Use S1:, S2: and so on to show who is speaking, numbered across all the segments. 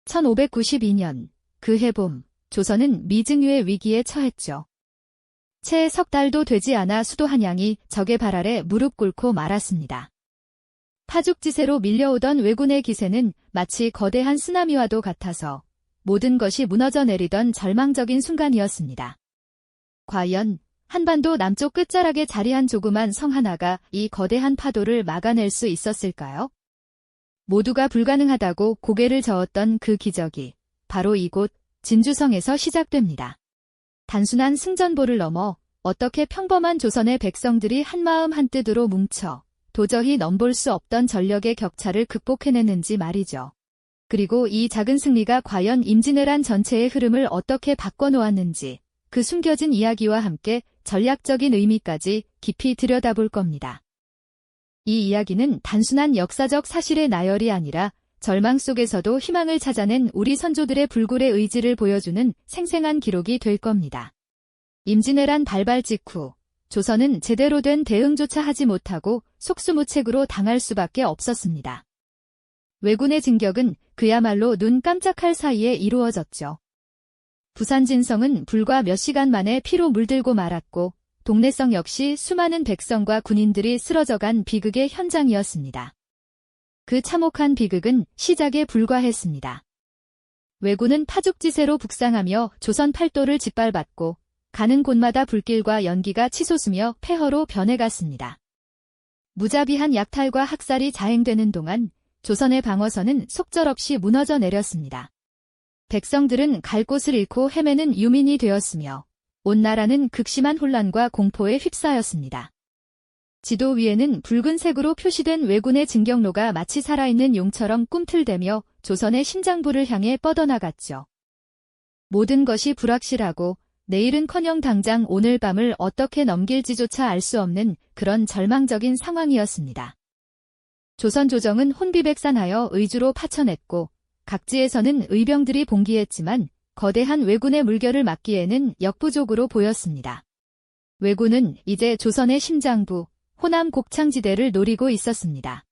S1: 1592년 그 해봄 조선은 미증유의 위기에 처했죠. 채 석 달도 되지 않아 수도 한양이 적의 발 아래 무릎 꿇고 말았습니다. 파죽지세로 밀려오던 왜군의 기세는 마치 거대한 쓰나미와도 같아서 모든 것이 무너져 내리던 절망적인 순간이었습니다. 과연 한반도 남쪽 끝자락에 자리한 조그만 성 하나가 이 거대한 파도를 막아낼 수 있었을까요? 모두가 불가능하다고 고개를 저었던 그 기적이 바로 이곳 진주성에서 시작됩니다. 단순한 승전보를 넘어 어떻게 평범한 조선의 백성들이 한마음 한뜻으로 뭉쳐 도저히 넘볼 수 없던 전력의 격차를 극복해내는지 말이죠. 그리고 이 작은 승리가 과연 임진왜란 전체의 흐름을 어떻게 바꿔놓았는지 그 숨겨진 이야기와 함께 전략적인 의미까지 깊이 들여다볼 겁니다. 이 이야기는 단순한 역사적 사실의 나열이 아니라 절망 속에서도 희망을 찾아낸 우리 선조들의 불굴의 의지를 보여주는 생생한 기록이 될 겁니다. 임진왜란 발발 직후 조선은 제대로 된 대응조차 하지 못하고 속수무책으로 당할 수밖에 없었습니다. 왜군의 진격은 그야말로 눈 깜짝할 사이에 이루어졌죠. 부산 진성은 불과 몇 시간 만에 피로 물들고 말았고 동래성 역시 수많은 백성과 군인들이 쓰러져간 비극의 현장이었습니다. 그 참혹한 비극은 시작에 불과했습니다. 왜군은 파죽지세로 북상하며 조선 팔도를 짓밟았고 가는 곳마다 불길과 연기가 치솟으며 폐허로 변해갔습니다. 무자비한 약탈과 학살이 자행되는 동안 조선의 방어선은 속절없이 무너져 내렸습니다. 백성들은 갈 곳을 잃고 헤매는 유민이 되었으며 온 나라는 극심한 혼란과 공포에 휩싸였습니다. 지도 위에는 붉은색으로 표시된 왜군의 진격로가 마치 살아있는 용처럼 꿈틀대며 조선의 심장부를 향해 뻗어나갔죠. 모든 것이 불확실하고 내일은커녕 당장 오늘 밤을 어떻게 넘길지조차 알 수 없는 그런 절망적인 상황이었습니다. 조선 조정은 혼비백산하여 의주로 파천했고 각지에서는 의병들이 봉기했지만 거대한 왜군의 물결을 막기에는 역부족으로 보였습니다. 왜군은 이제 조선의 심장부, 호남 곡창지대를 노리고 있었습니다.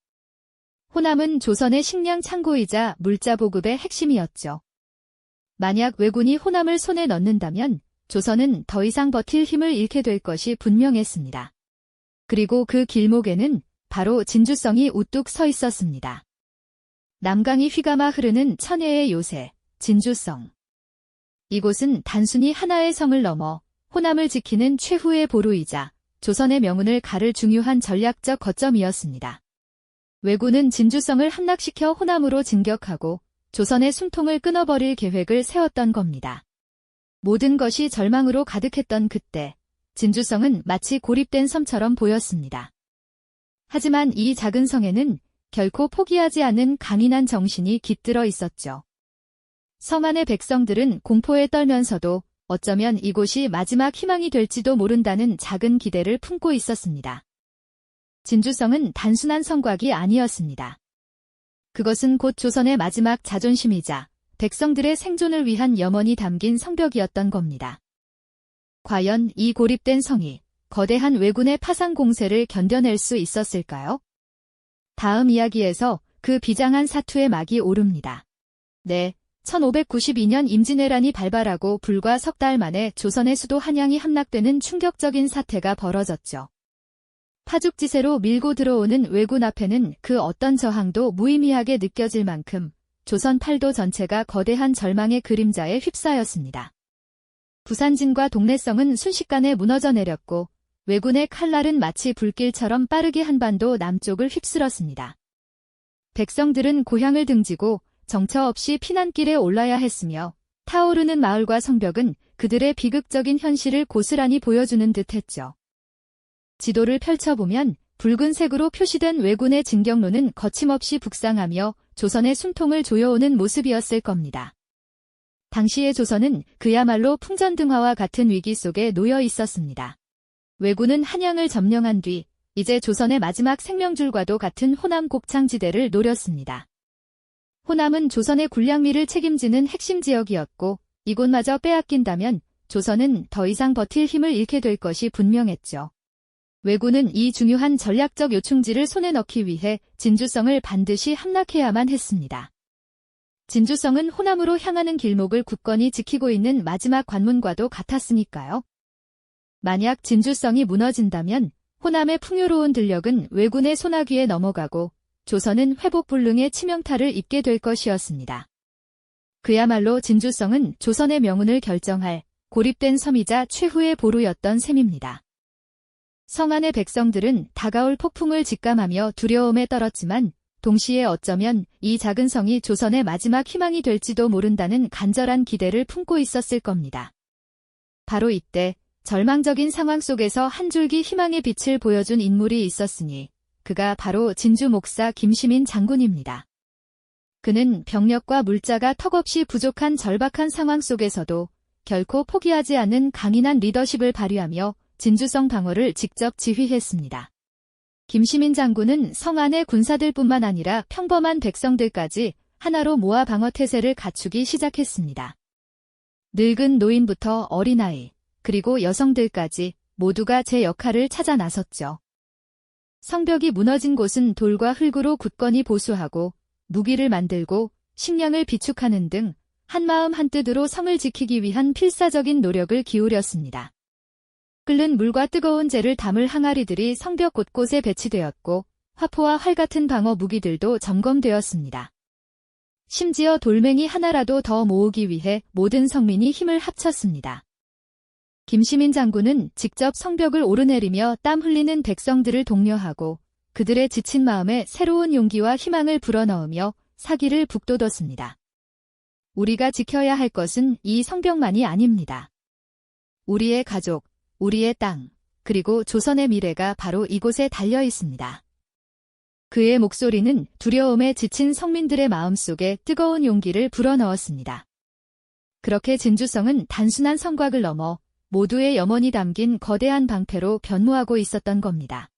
S1: 호남은 조선의 식량 창고이자 물자 보급의 핵심이었죠. 만약 왜군이 호남을 손에 넣는다면 조선은 더 이상 버틸 힘을 잃게 될 것이 분명했습니다. 그리고 그 길목에는 바로 진주성이 우뚝 서 있었습니다. 남강이 휘감아 흐르는 천혜의 요새, 진주성. 이곳은 단순히 하나의 성을 넘어 호남을 지키는 최후의 보루이자 조선의 명운을 가를 중요한 전략적 거점이었습니다. 왜군은 진주성을 함락시켜 호남으로 진격하고 조선의 숨통을 끊어버릴 계획을 세웠던 겁니다. 모든 것이 절망으로 가득했던 그때 진주성은 마치 고립된 섬처럼 보였습니다. 하지만 이 작은 성에는 결코 포기하지 않는 강인한 정신이 깃들어 있었죠. 성 안의 백성들은 공포에 떨면서도 어쩌면 이곳이 마지막 희망이 될지도 모른다는 작은 기대를 품고 있었습니다. 진주성은 단순한 성곽이 아니었습니다. 그것은 곧 조선의 마지막 자존심이자 백성들의 생존을 위한 염원이 담긴 성벽이었던 겁니다. 과연 이 고립된 성이 거대한 왜군의 파상 공세를 견뎌낼 수 있었을까요? 다음 이야기에서 그 비장한 사투의 막이 오릅니다. 네, 1592년 임진왜란이 발발하고 불과 석 달 만에 조선의 수도 한양이 함락되는 충격적인 사태가 벌어졌죠. 파죽지세로 밀고 들어오는 왜군 앞에는 그 어떤 저항도 무의미하게 느껴질 만큼 조선 팔도 전체가 거대한 절망의 그림자에 휩싸였습니다. 부산진과 동래성은 순식간에 무너져 내렸고 왜군의 칼날은 마치 불길처럼 빠르게 한반도 남쪽을 휩쓸었습니다. 백성들은 고향을 등지고 정처 없이 피난길에 올라야 했으며 타오르는 마을과 성벽은 그들의 비극적인 현실을 고스란히 보여주는 듯했죠. 지도를 펼쳐보면 붉은색으로 표시된 왜군의 진격로는 거침없이 북상하며 조선의 숨통을 조여오는 모습이었을 겁니다. 당시의 조선은 그야말로 풍전등화와 같은 위기 속에 놓여 있었습니다. 왜군은 한양을 점령한 뒤 이제 조선의 마지막 생명줄과도 같은 호남 곡창지대를 노렸습니다. 호남은 조선의 군량미를 책임지는 핵심 지역이었고 이곳마저 빼앗긴다면 조선은 더 이상 버틸 힘을 잃게 될 것이 분명했죠. 왜군은 이 중요한 전략적 요충지를 손에 넣기 위해 진주성을 반드시 함락해야만 했습니다. 진주성은 호남으로 향하는 길목을 굳건히 지키고 있는 마지막 관문과도 같았으니까요. 만약 진주성이 무너진다면 호남의 풍요로운 들녘은 왜군의 소나귀에 넘어가고 조선은 회복불능의 치명타를 입게 될 것이었습니다. 그야말로 진주성은 조선의 명운을 결정할 고립된 섬이자 최후의 보루였던 셈입니다. 성 안의 백성들은 다가올 폭풍을 직감하며 두려움에 떨었지만 동시에 어쩌면 이 작은 성이 조선의 마지막 희망이 될지도 모른다는 간절한 기대를 품고 있었을 겁니다. 바로 이때 절망적인 상황 속에서 한 줄기 희망의 빛을 보여준 인물이 있었으니 그가 바로 진주 목사 김시민 장군입니다. 그는 병력과 물자가 턱없이 부족한 절박한 상황 속에서도 결코 포기하지 않는 강인한 리더십을 발휘하며 진주성 방어를 직접 지휘했습니다. 김시민 장군은 성 안의 군사들뿐만 아니라 평범한 백성들까지 하나로 모아 방어 태세를 갖추기 시작했습니다. 늙은 노인부터 어린아이, 그리고 여성들까지 모두가 제 역할을 찾아 나섰죠. 성벽이 무너진 곳은 돌과 흙으로 굳건히 보수하고 무기를 만들고 식량을 비축하는 등 한마음 한뜻으로 성을 지키기 위한 필사적인 노력을 기울였습니다. 끓는 물과 뜨거운 재를 담을 항아리들이 성벽 곳곳에 배치되었고 화포와 활 같은 방어 무기들도 점검되었습니다. 심지어 돌멩이 하나라도 더 모으기 위해 모든 성민이 힘을 합쳤습니다. 김시민 장군은 직접 성벽을 오르내리며 땀 흘리는 백성들을 독려하고 그들의 지친 마음에 새로운 용기와 희망을 불어넣으며 사기를 북돋웠습니다. 우리가 지켜야 할 것은 이 성벽만이 아닙니다. 우리의 가족, 우리의 땅, 그리고 조선의 미래가 바로 이곳에 달려 있습니다. 그의 목소리는 두려움에 지친 성민들의 마음속에 뜨거운 용기를 불어넣었습니다. 그렇게 진주성은 단순한 성곽을 넘어 모두의 염원이 담긴 거대한 방패로 변모하고 있었던 겁니다.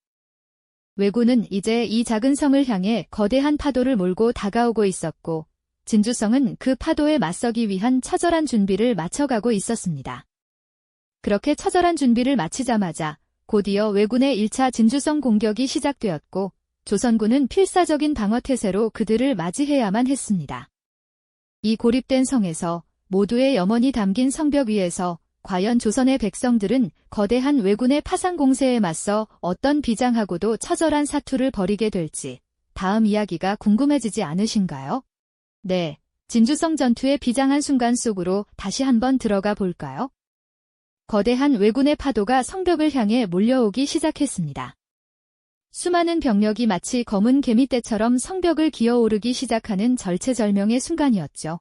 S1: 왜군은 이제 이 작은 성을 향해 거대한 파도를 몰고 다가오고 있었고 진주성은 그 파도에 맞서기 위한 처절한 준비를 마쳐가고 있었습니다. 그렇게 처절한 준비를 마치자마자 곧이어 왜군의 1차 진주성 공격이 시작되었고 조선군은 필사적인 방어태세로 그들을 맞이해야만 했습니다. 이 고립된 성에서 모두의 염원이 담긴 성벽 위에서 과연 조선의 백성들은 거대한 왜군의 파상 공세에 맞서 어떤 비장하고도 처절한 사투를 벌이게 될지 다음 이야기가 궁금해지지 않으신가요? 네, 진주성 전투의 비장한 순간 속으로 다시 한번 들어가 볼까요? 거대한 왜군의 파도가 성벽을 향해 몰려오기 시작했습니다. 수많은 병력이 마치 검은 개미떼처럼 성벽을 기어오르기 시작하는 절체절명의 순간이었죠.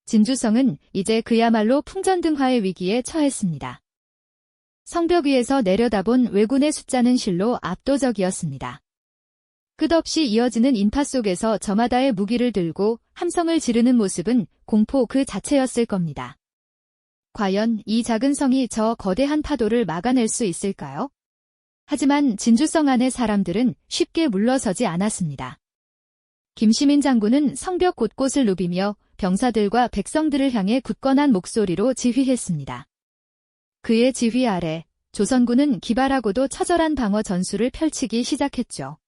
S1: 진주성은 이제 그야말로 풍전등화의 위기에 처했습니다. 성벽 위에서 내려다본 왜군의 숫자는 실로 압도적이었습니다. 끝없이 이어지는 인파 속에서 저마다의 무기를 들고 함성을 지르는 모습은 공포 그 자체였을 겁니다. 과연 이 작은 성이 저 거대한 파도를 막아낼 수 있을까요? 하지만 진주성 안의 사람들은 쉽게 물러서지 않았습니다. 김시민 장군은 성벽 곳곳을 누비며 병사들과 백성들을 향해 굳건한 목소리로 지휘했습니다. 그의 지휘 아래 조선군은 기발하고도 처절한 방어 전술을 펼치기 시작했죠.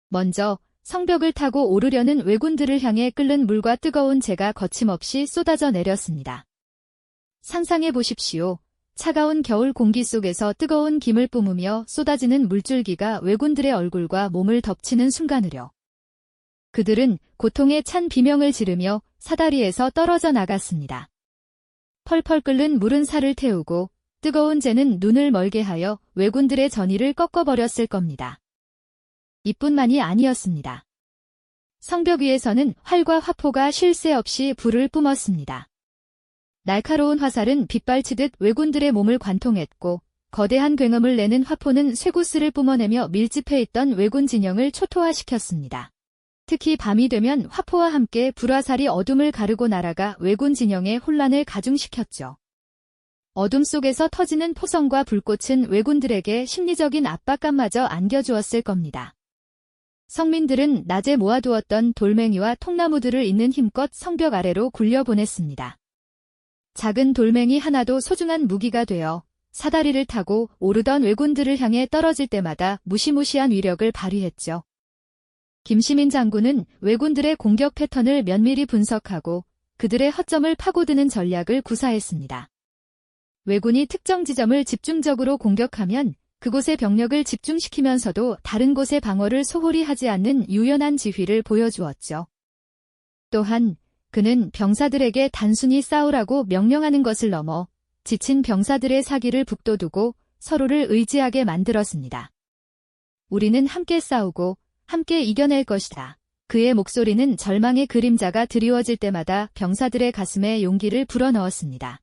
S1: 먼저 성벽을 타고 오르려는 왜군들을 향해 끓는 물과 뜨거운 재가 거침없이 쏟아져 내렸습니다. 상상해 보십시오. 차가운 겨울 공기 속에서 뜨거운 김을 뿜으며 쏟아지는 물줄기가 왜군들의 얼굴과 몸을 덮치는 순간으로 그들은 고통에 찬 비명을 지르며 사다리에서 떨어져 나갔습니다. 펄펄 끓는 물은 살을 태우고 뜨거운 재는 눈을 멀게 하여 왜군들의 전의를 꺾어버렸을 겁니다. 이뿐만이 아니었습니다. 성벽 위에서는 활과 화포가 쉴 새 없이 불을 뿜었습니다. 날카로운 화살은 빗발치듯 왜군들의 몸을 관통했고 거대한 굉음을 내는 화포는 쇠구슬을 뿜어내며 밀집해 있던 왜군 진영을 초토화시켰습니다. 특히 밤이 되면 화포와 함께 불화살이 어둠을 가르고 날아가 왜군 진영의 혼란을 가중시켰죠. 어둠 속에서 터지는 포성과 불꽃은 왜군들에게 심리적인 압박감마저 안겨주었을 겁니다. 성민들은 낮에 모아두었던 돌멩이와 통나무들을 있는 힘껏 성벽 아래로 굴려보냈습니다. 작은 돌멩이 하나도 소중한 무기가 되어 사다리를 타고 오르던 왜군들을 향해 떨어질 때마다 무시무시한 위력을 발휘했죠. 김시민 장군은 왜군들의 공격 패턴을 면밀히 분석하고 그들의 허점을 파고드는 전략을 구사했습니다. 왜군이 특정 지점을 집중적으로 공격하면 그곳의 병력을 집중시키면서도 다른 곳의 방어를 소홀히 하지 않는 유연한 지휘를 보여주었죠. 또한 그는 병사들에게 단순히 싸우라고 명령하는 것을 넘어 지친 병사들의 사기를 북돋우고 서로를 의지하게 만들었습니다. 우리는 함께 싸우고 함께 이겨낼 것이다. 그의 목소리는 절망의 그림자가 드리워질 때마다 병사들의 가슴에 용기를 불어넣었습니다.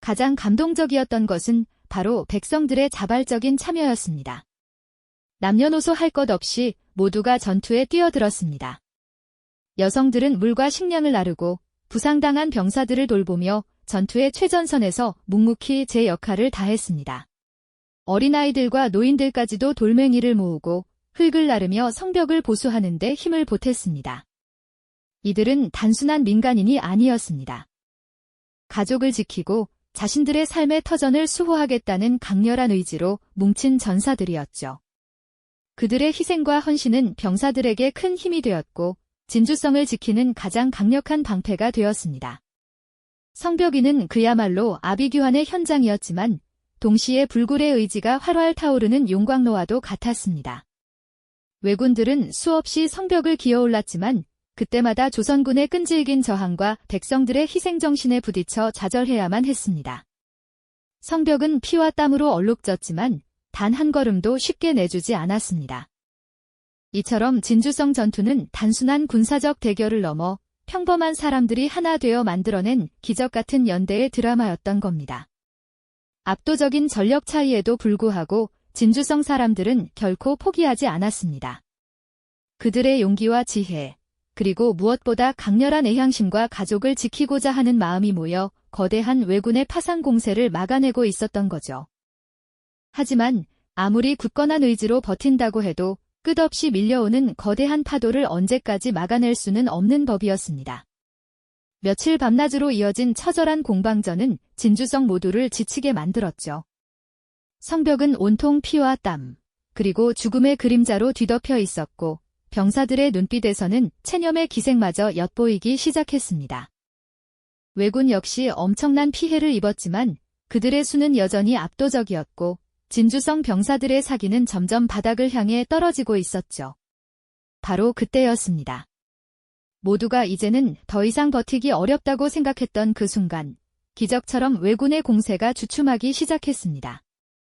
S1: 가장 감동적이었던 것은 바로 백성들의 자발적인 참여였습니다. 남녀노소 할 것 없이 모두가 전투에 뛰어들었습니다. 여성들은 물과 식량을 나르고 부상당한 병사들을 돌보며 전투의 최전선에서 묵묵히 제 역할을 다했습니다. 어린아이들과 노인들까지도 돌멩이를 모으고 흙을 나르며 성벽을 보수하는 데 힘을 보탰습니다. 이들은 단순한 민간인이 아니었습니다. 가족을 지키고 자신들의 삶의 터전을 수호하겠다는 강렬한 의지로 뭉친 전사들이었죠. 그들의 희생과 헌신은 병사들에게 큰 힘이 되었고 진주성을 지키는 가장 강력한 방패가 되었습니다. 성벽위는 그야말로 아비규환의 현장이었지만 동시에 불굴의 의지가 활활 타오르는 용광로와도 같았습니다. 왜군들은 수없이 성벽을 기어올랐지만 그때마다 조선군의 끈질긴 저항과 백성들의 희생정신에 부딪혀 좌절해야만 했습니다. 성벽은 피와 땀으로 얼룩졌지만 단 한 걸음도 쉽게 내주지 않았습니다. 이처럼 진주성 전투는 단순한 군사적 대결을 넘어 평범한 사람들이 하나 되어 만들어낸 기적 같은 연대의 드라마였던 겁니다. 압도적인 전력 차이에도 불구하고 진주성 사람들은 결코 포기하지 않았습니다. 그들의 용기와 지혜, 그리고 무엇보다 강렬한 애향심과 가족을 지키고자 하는 마음이 모여 거대한 왜군의 파상 공세를 막아내고 있었던 거죠. 하지만 아무리 굳건한 의지로 버틴다고 해도 끝없이 밀려오는 거대한 파도를 언제까지 막아낼 수는 없는 법이었습니다. 며칠 밤낮으로 이어진 처절한 공방전은 진주성 모두를 지치게 만들었죠. 성벽은 온통 피와 땀, 그리고 죽음의 그림자로 뒤덮여 있었고 병사들의 눈빛에서는 체념의 기색마저 엿보이기 시작했습니다. 왜군 역시 엄청난 피해를 입었지만 그들의 수는 여전히 압도적이었고 진주성 병사들의 사기는 점점 바닥을 향해 떨어지고 있었죠. 바로 그때였습니다. 모두가 이제는 더 이상 버티기 어렵다고 생각했던 그 순간, 기적처럼 왜군의 공세가 주춤하기 시작했습니다.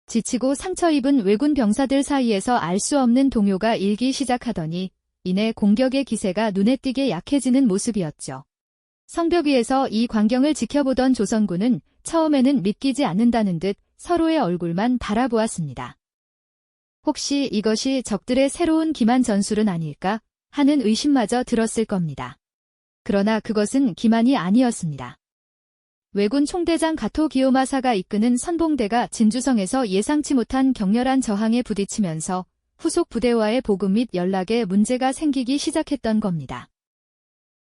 S1: 지치고 상처 입은 왜군 병사들 사이에서 알 수 없는 동요가 일기 시작하더니 이내 공격의 기세가 눈에 띄게 약해지는 모습이었죠. 성벽 위에서 이 광경을 지켜보던 조선군은 처음에는 믿기지 않는다는 듯 서로의 얼굴만 바라보았습니다. 혹시 이것이 적들의 새로운 기만 전술은 아닐까 하는 의심마저 들었을 겁니다. 그러나 그것은 기만이 아니었습니다. 왜군 총대장 가토 기요마사가 이끄는 선봉대가 진주성에서 예상치 못한 격렬한 저항에 부딪히면서 후속 부대와의 보급 및 연락에 문제가 생기기 시작했던 겁니다.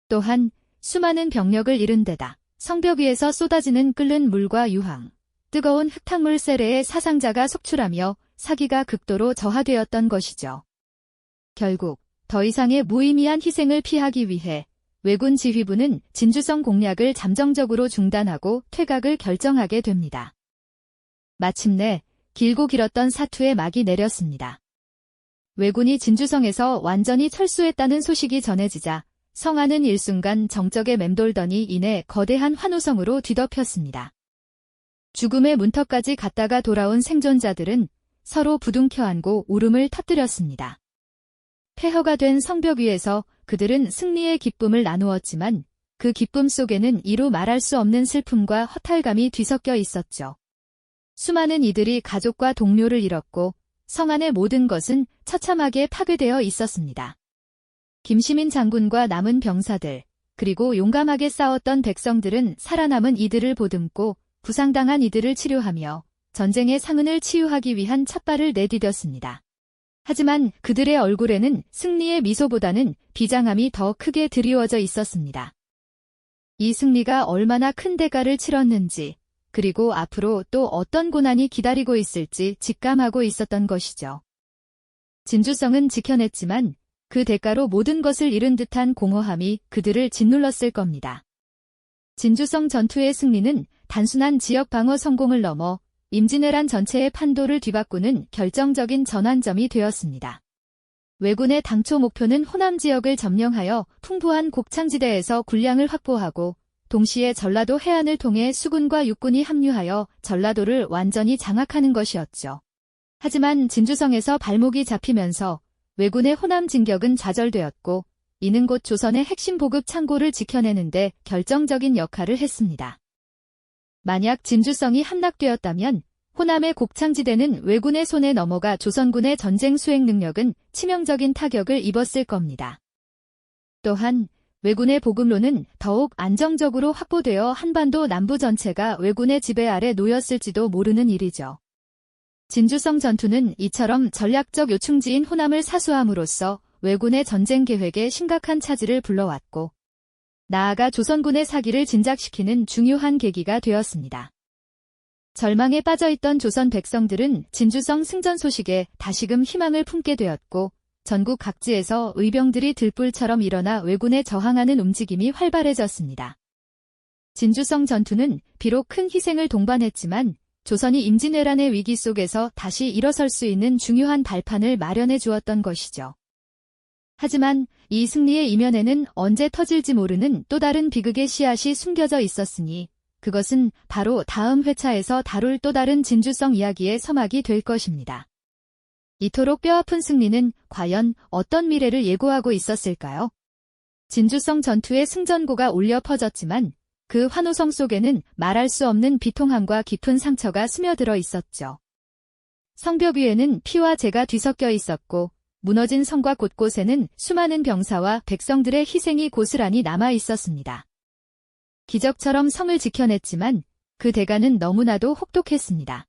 S1: 또한 수많은 병력을 잃은 데다 성벽 위에서 쏟아지는 끓는 물과 유황, 뜨거운 흙탕물 세례에 사상자가 속출하며 사기가 극도로 저하되었던 것이죠. 결국 더 이상의 무의미한 희생을 피하기 위해 왜군 지휘부는 진주성 공략을 잠정적으로 중단하고 퇴각을 결정하게 됩니다. 마침내 길고 길었던 사투의 막이 내렸습니다. 왜군이 진주성에서 완전히 철수했다는 소식이 전해지자 성안은 일순간 정적에 맴돌더니 이내 거대한 환호성으로 뒤덮였습니다. 죽음의 문턱까지 갔다가 돌아온 생존자들은 서로 부둥켜 안고 울음을 터뜨렸습니다. 폐허가 된 성벽 위에서 그들은 승리의 기쁨을 나누었지만 그 기쁨 속에는 이루 말할 수 없는 슬픔과 허탈감이 뒤섞여 있었죠. 수많은 이들이 가족과 동료를 잃었고 성안의 모든 것은 처참하게 파괴되어 있었습니다. 김시민 장군과 남은 병사들, 그리고 용감하게 싸웠던 백성들은 살아남은 이들을 보듬고 부상당한 이들을 치료하며 전쟁의 상흔을 치유하기 위한 찻발을 내디뎠습니다. 하지만 그들의 얼굴에는 승리의 미소보다는 비장함이 더 크게 드리워져 있었습니다. 이 승리가 얼마나 큰 대가를 치렀는지, 그리고 앞으로 또 어떤 고난이 기다리고 있을지 직감하고 있었던 것이죠. 진주성은 지켜냈지만 그 대가로 모든 것을 잃은 듯한 공허함이 그들을 짓눌렀을 겁니다. 진주성 전투의 승리는 단순한 지역 방어 성공을 넘어 임진왜란 전체의 판도를 뒤바꾸는 결정적인 전환점이 되었습니다. 왜군의 당초 목표는 호남 지역을 점령하여 풍부한 곡창지대에서 군량을 확보하고 동시에 전라도 해안을 통해 수군과 육군이 합류하여 전라도를 완전히 장악하는 것이었죠. 하지만 진주성에서 발목이 잡히면서 왜군의 호남 진격은 좌절되었고 이는 곧 조선의 핵심 보급 창고를 지켜내는데 결정적인 역할을 했습니다. 만약 진주성이 함락되었다면 호남의 곡창지대는 왜군의 손에 넘어가 조선군의 전쟁 수행 능력은 치명적인 타격을 입었을 겁니다. 또한 왜군의 보급로는 더욱 안정적으로 확보되어 한반도 남부 전체가 왜군의 지배 아래 놓였을지도 모르는 일이죠. 진주성 전투는 이처럼 전략적 요충지인 호남을 사수함으로써 왜군의 전쟁 계획에 심각한 차질을 불러왔고 나아가 조선군의 사기를 진작시키는 중요한 계기가 되었습니다. 절망에 빠져있던 조선 백성들은 진주성 승전 소식에 다시금 희망을 품게 되었고 전국 각지에서 의병들이 들불처럼 일어나 왜군에 저항하는 움직임이 활발해졌습니다. 진주성 전투는 비록 큰 희생을 동반했지만 조선이 임진왜란의 위기 속에서 다시 일어설 수 있는 중요한 발판을 마련해 주었던 것이죠. 하지만 이 승리의 이면에는 언제 터질지 모르는 또 다른 비극의 씨앗이 숨겨져 있었으니 그것은 바로 다음 회차에서 다룰 또 다른 진주성 이야기의 서막이 될 것입니다. 이토록 뼈아픈 승리는 과연 어떤 미래를 예고하고 있었을까요? 진주성 전투의 승전고가 울려 퍼졌지만 그 환호성 속에는 말할 수 없는 비통함과 깊은 상처가 스며들어 있었죠. 성벽 위에는 피와 재가 뒤섞여 있었고 무너진 성과 곳곳에는 수많은 병사와 백성들의 희생이 고스란히 남아 있었습니다. 기적처럼 성을 지켜냈지만 그 대가는 너무나도 혹독했습니다.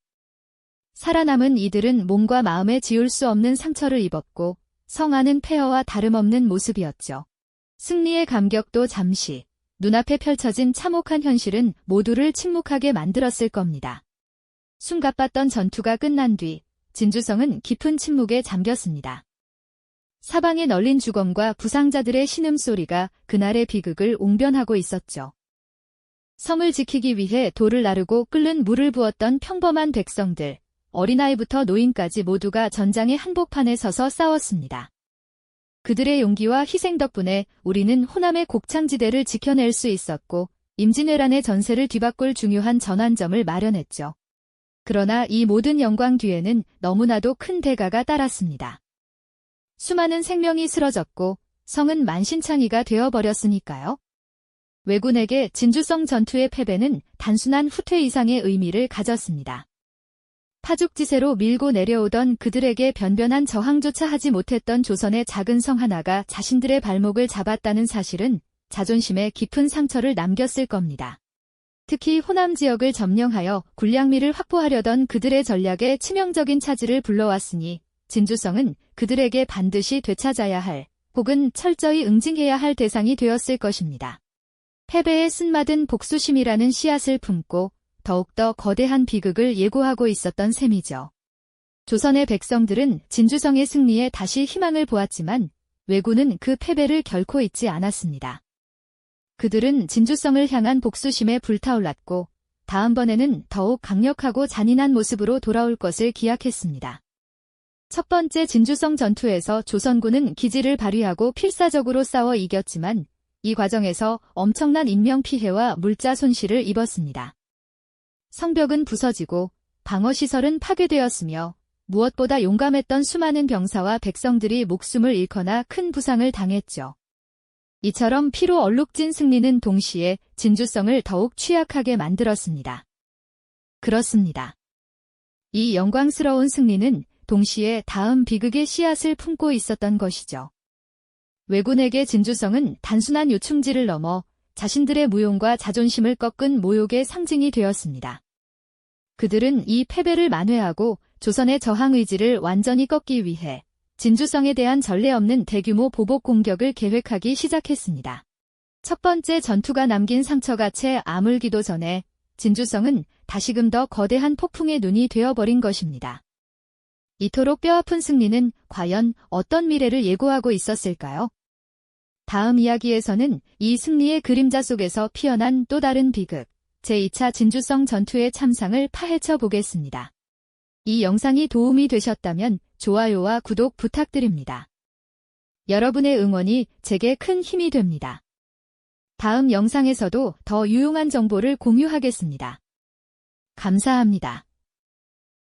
S1: 살아남은 이들은 몸과 마음에 지울 수 없는 상처를 입었고 성 안은 폐허와 다름없는 모습이었죠. 승리의 감격도 잠시, 눈앞에 펼쳐진 참혹한 현실은 모두를 침묵하게 만들었을 겁니다. 숨가빴던 전투가 끝난 뒤 진주성은 깊은 침묵에 잠겼습니다. 사방에 널린 주검과 부상자들의 신음소리가 그날의 비극을 옹변하고 있었죠. 성을 지키기 위해 돌을 나르고 끓는 물을 부었던 평범한 백성들, 어린아이부터 노인까지 모두가 전장의 한복판에 서서 싸웠습니다. 그들의 용기와 희생 덕분에 우리는 호남의 곡창지대를 지켜낼 수 있었고 임진왜란의 전세를 뒤바꿀 중요한 전환점을 마련했죠. 그러나 이 모든 영광 뒤에는 너무나도 큰 대가가 따랐습니다. 수많은 생명이 쓰러졌고 성은 만신창이가 되어버렸으니까요. 왜군에게 진주성 전투의 패배는 단순한 후퇴 이상의 의미를 가졌습니다. 파죽지세로 밀고 내려오던 그들에게 변변한 저항조차 하지 못했던 조선의 작은 성 하나가 자신들의 발목을 잡았다는 사실은 자존심에 깊은 상처를 남겼을 겁니다. 특히 호남 지역을 점령하여 군량미를 확보하려던 그들의 전략에 치명적인 차질을 불러왔으니 진주성은 그들에게 반드시 되찾아야 할 혹은 철저히 응징해야 할 대상이 되었을 것입니다. 패배에 쓴맛은 복수심이라는 씨앗을 품고 더욱더 거대한 비극을 예고하고 있었던 셈이죠. 조선의 백성들은 진주성의 승리에 다시 희망을 보았지만 왜군은 그 패배를 결코 잊지 않았습니다. 그들은 진주성을 향한 복수심에 불타올랐고 다음번에는 더욱 강력하고 잔인한 모습으로 돌아올 것을 기약했습니다. 첫 번째 진주성 전투에서 조선군은 기지를 발휘하고 필사적으로 싸워 이겼지만 이 과정에서 엄청난 인명피해와 물자 손실을 입었습니다. 성벽은 부서지고 방어시설은 파괴되었으며 무엇보다 용감했던 수많은 병사와 백성들이 목숨을 잃거나 큰 부상을 당했죠. 이처럼 피로 얼룩진 승리는 동시에 진주성을 더욱 취약하게 만들었습니다. 그렇습니다. 이 영광스러운 승리는 동시에 다음 비극의 씨앗을 품고 있었던 것이죠. 왜군에게 진주성은 단순한 요충지를 넘어 자신들의 무용과 자존심을 꺾은 모욕의 상징이 되었습니다. 그들은 이 패배를 만회하고 조선의 저항 의지를 완전히 꺾기 위해 진주성에 대한 전례 없는 대규모 보복 공격을 계획하기 시작했습니다. 첫 번째 전투가 남긴 상처가 채 아물기도 전에 진주성은 다시금 더 거대한 폭풍의 눈이 되어버린 것입니다. 이토록 뼈아픈 승리는 과연 어떤 미래를 예고하고 있었을까요? 다음 이야기에서는 이 승리의 그림자 속에서 피어난 또 다른 비극, 제2차 진주성 전투의 참상을 파헤쳐 보겠습니다. 이 영상이 도움이 되셨다면 좋아요와 구독 부탁드립니다. 여러분의 응원이 제게 큰 힘이 됩니다. 다음 영상에서도 더 유용한 정보를 공유하겠습니다. 감사합니다.